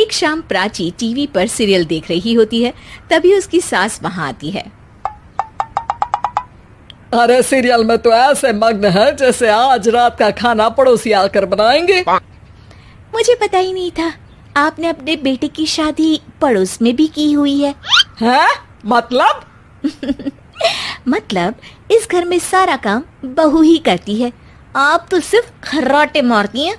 एक शाम प्राची टीवी पर सीरियल देख रही होती है। तभी उसकी सास वहाँ आती है। अरे सीरियल में तो ऐसे मग्न है जैसे आज रात का खाना पड़ोसी आकर बनाएंगे। मुझे पता ही नहीं था आपने अपने बेटे की शादी पड़ोस में भी की हुई है। हैं? मतलब? मतलब इस घर में सारा काम बहू ही करती है, आप तो सिर्फ खर्राटे मारती हैं।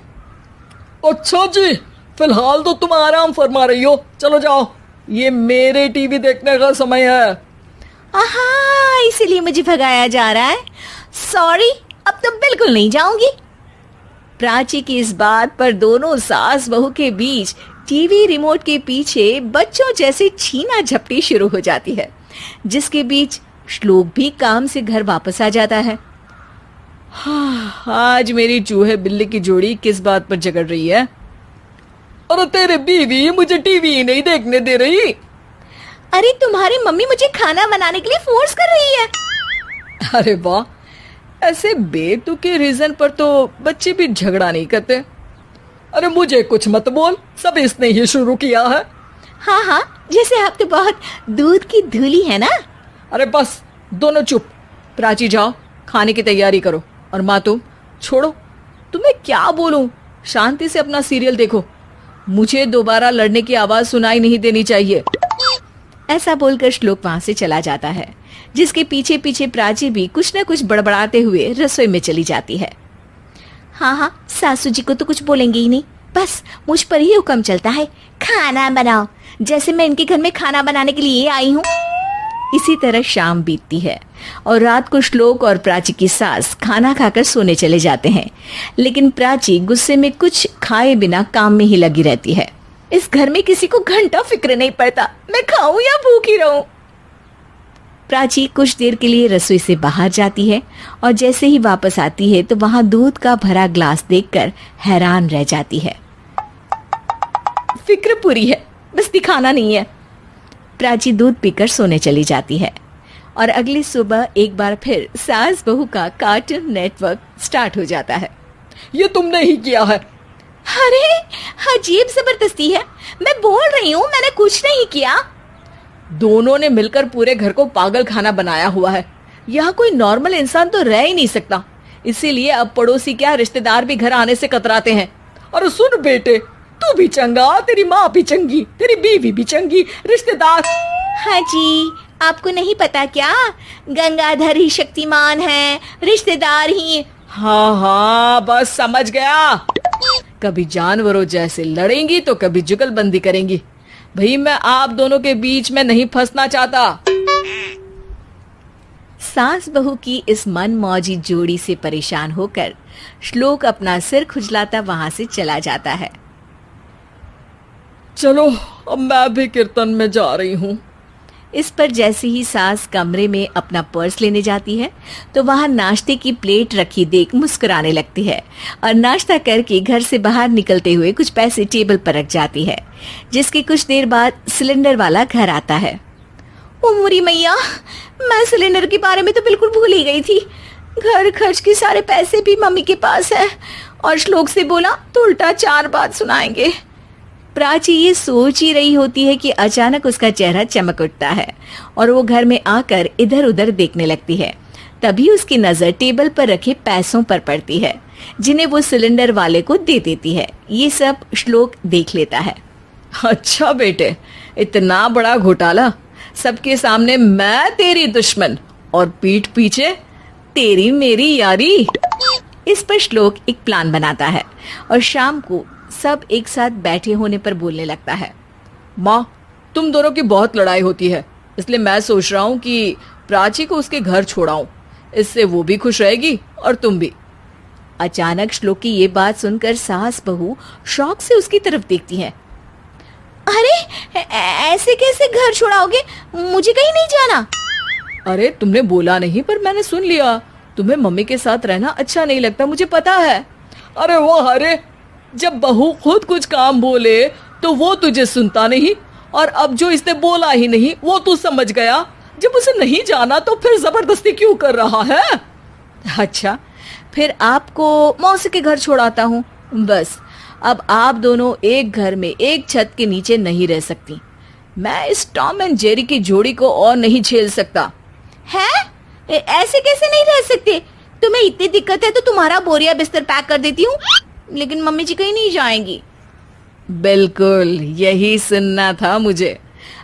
अच्छा जी, फिलहाल तो तुम आराम फरमा रही हो, चलो जाओ, ये मेरे टीवी देखने का समय है। आहा, इसीलिए मुझे भगाया जा रहा है। सॉरी, अब तो बिल्कुल नहीं जाऊंगी। प्राची की इस बात पर दोनों सास बहू के बीच टीवी रिमोट के पीछे बच्चों जैसे छीना झपटी शुरू हो जाती है, जिसके बीच श्लोक भी काम से घर वापस आ जाता है। आज मेरी चूहे बिल्ली की जोड़ी किस बात पर झगड़ रही है? अरे तेरे बीवी मुझे टीवी ही नहीं देखने दे रही। अरे तुम्हारी मम्मी मुझे खाना बनाने के लिए फोर्स कर रही है। अरे वाह, ऐसे बेतुके रीजन पर तो बच्चे भी झगड़ा नहीं करते। अरे मुझे कुछ मत बोल, सब इसने ही शुरू किया है। हाँ हाँ, जैसे आप तो बहुत दूध की धूली है ना। अरे बस, दोनों चुप। प्राची जाओ, खाने की तैयारी करो। और माँ तुम छोड़ो, तुम्हें क्या बोलूं, शांति से अपना सीरियल देखो, मुझे दोबारा लड़ने की आवाज सुनाई नहीं देनी चाहिए। ऐसा बोलकर श्लोक वहां से चला जाता है, जिसके पीछे पीछे प्राची भी कुछ न कुछ बड़बड़ाते हुए रसोई में चली जाती है। हाँ हाँ, सासू जी को तो कुछ बोलेंगे ही नहीं, बस मुझ पर ही हुक्म चलता है, खाना बनाओ, जैसे मैं इनके घर में खाना बनाने के लिए आई हूँ। इसी तरह शाम बीतती है और रात को श्लोक और प्राची की सास खाना खाकर सोने चले जाते हैं, लेकिन प्राची गुस्से में कुछ खाए बिना काम में ही लगी रहती है। इस घर में किसी को घंटा फिक्र नहीं पड़ता, मैं खाऊं या भूखी रहूं। प्राची कुछ देर के लिए रसोई से बाहर जाती है और जैसे ही वापस आती है तो वहां दूध का भरा ग्लास देखकर हैरान रह जाती है। फिक्र पूरी है, बस दिखाना नहीं है। प्राची दूध पीकर सोने चली जाती है और अगली सुबह एक बार फिर सास बहू का कार्टून नेटवर्क स्टार्ट हो जाता है। ये तुमने ही किया है। अरे अजीब जबरदस्ती है, मैं बोल रही हूँ मैंने कुछ नहीं किया। दोनों ने मिलकर पूरे घर को पागल खाना बनाया हुआ है। यहाँ कोई नॉर्मल इंसान तो रह ही नहीं सकता, इसीलिए अब पड़ोसी क्या रिश्तेदार भी घर आने से कतराते हैं। और सुन बेटे, तू भी चंगा, तेरी माँ भी चंगी, तेरी बीवी भी चंगी, रिश्तेदार। हाँ जी, आपको नहीं पता क्या, गंगाधर ही शक्तिमान है, रिश्तेदार ही। हाँ हाँ, बस समझ गया। कभी जानवरों जैसे लड़ेंगी तो कभी जुगलबंदी करेंगी। भाई मैं आप दोनों के बीच में नहीं फंसना चाहता। सास बहू की इस मनमौजी जोड़ी से परेशान होकर श्लोक अपना सिर खुजलाता वहां से चला जाता है। चलो अब मैं भी कीर्तन में जा रही हूँ। इस पर जैसे ही सास कमरे में अपना पर्स लेने जाती है तो वहां नाश्ते की प्लेट रखी देख मुस्कुराने लगती है और नाश्ता करके घर से बाहर निकलते हुए कुछ पैसे टेबल पर रख जाती है, जिसके कुछ देर बाद सिलेंडर वाला घर आता है। ओ मोरी मैया, मैं सिलेंडर के बारे में तो बिल्कुल भूल ही गई थी। घर खर्च के सारे पैसे भी मम्मी के पास है और श्लोक से बोला तो उल्टा 4 बात सुनाएंगे। प्राची ये सोच ही रही होती है कि अचानक उसका चेहरा चमक उठता है और वो घर में आकर इधर उधर देखने लगती है। तभी उसकी नजर टेबल पर रखे पैसों पर पड़ती है, जिन्हें वो सिलेंडर वाले को दे देती है। ये सब श्लोक देख लेता है। अच्छा बेटे, इतना बड़ा घोटाला, सबके सामने मैं तेरी दुश्मन और पीठ पीछे तेरी मेरी यारी। इस पर श्लोक एक प्लान बनाता है और शाम को सब एक साथ बैठे होने पर बोलने लगता है। माँ, तुम दोनों की बहुत लड़ाई होती है, इसलिए मैं सोच रहा हूँ कि प्राची को उसके घर छोड़ाऊं, इससे वो भी खुश रहेगी और तुम भी। अचानक श्लोक की ये बात सुनकर सास बहू शौक से उसकी तरफ देखती हैं। अरे ऐसे कैसे घर छोड़ाओगे, मुझे कहीं नहीं जाना। अरे तुमने बोला नहीं पर मैंने सुन लिया, तुम्हें मम्मी के साथ रहना अच्छा नहीं लगता, मुझे पता है। अरे वो, अरे जब बहू खुद कुछ काम बोले तो वो तुझे सुनता नहीं, और अब जो इसने बोला ही नहीं वो तू समझ गया। जब उसे नहीं जाना तो फिर जबरदस्ती क्यों कर रहा है? अच्छा, फिर आपको मौसी के घर छोड़ाता हूँ, बस अब आप दोनों एक घर में एक छत के नीचे नहीं रह सकती। मैं इस टॉम एंड जेरी की जोड़ी को और नहीं झेल सकता। है? ऐसे कैसे नहीं रह सकते? तुम्हें इतनी दिक्कत है तो तुम्हारा बोरिया बिस्तर पैक कर देती हूँ, लेकिन मम्मी जी कहीं नहीं जाएंगी। बिल्कुल यही सुनना था मुझे।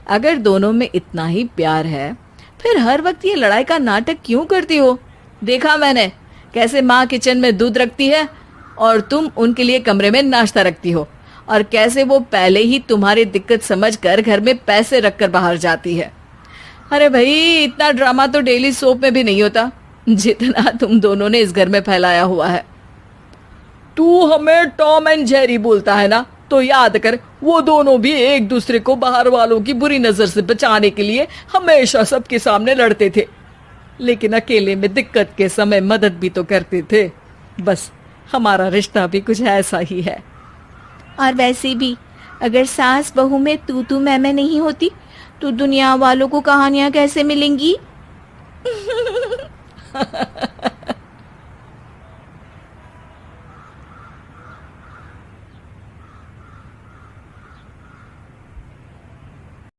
अगर दोनों में इतना ही प्यार है फिर हर वक्त ये लड़ाई का नाटक क्यों करती हो? देखा मैंने कैसे माँ किचन में दूध रखती है और तुम उनके लिए कमरे में नाश्ता रखती हो, और कैसे वो पहले ही तुम्हारी दिक्कत समझकर घर में पैसे रखकर बाहर जाती है। अरे भाई, इतना ड्रामा तो डेली सोप में भी नहीं होता जितना तुम दोनों ने इस घर में फैलाया हुआ है। तू हमें टॉम एंड जेरी बोलता है ना, तो याद कर वो दोनों भी एक दूसरे को बाहर वालों की बुरी नजर से बचाने के लिए हमेशा सबके सामने लड़ते थे, लेकिन अकेले में दिक्कत के समय मदद भी तो करते थे। बस हमारा रिश्ता भी कुछ ऐसा ही है। और वैसे भी अगर सास बहू में तू मैं नहीं होती तो दुनिया वालों को कहानियां कैसे मिलेंगी?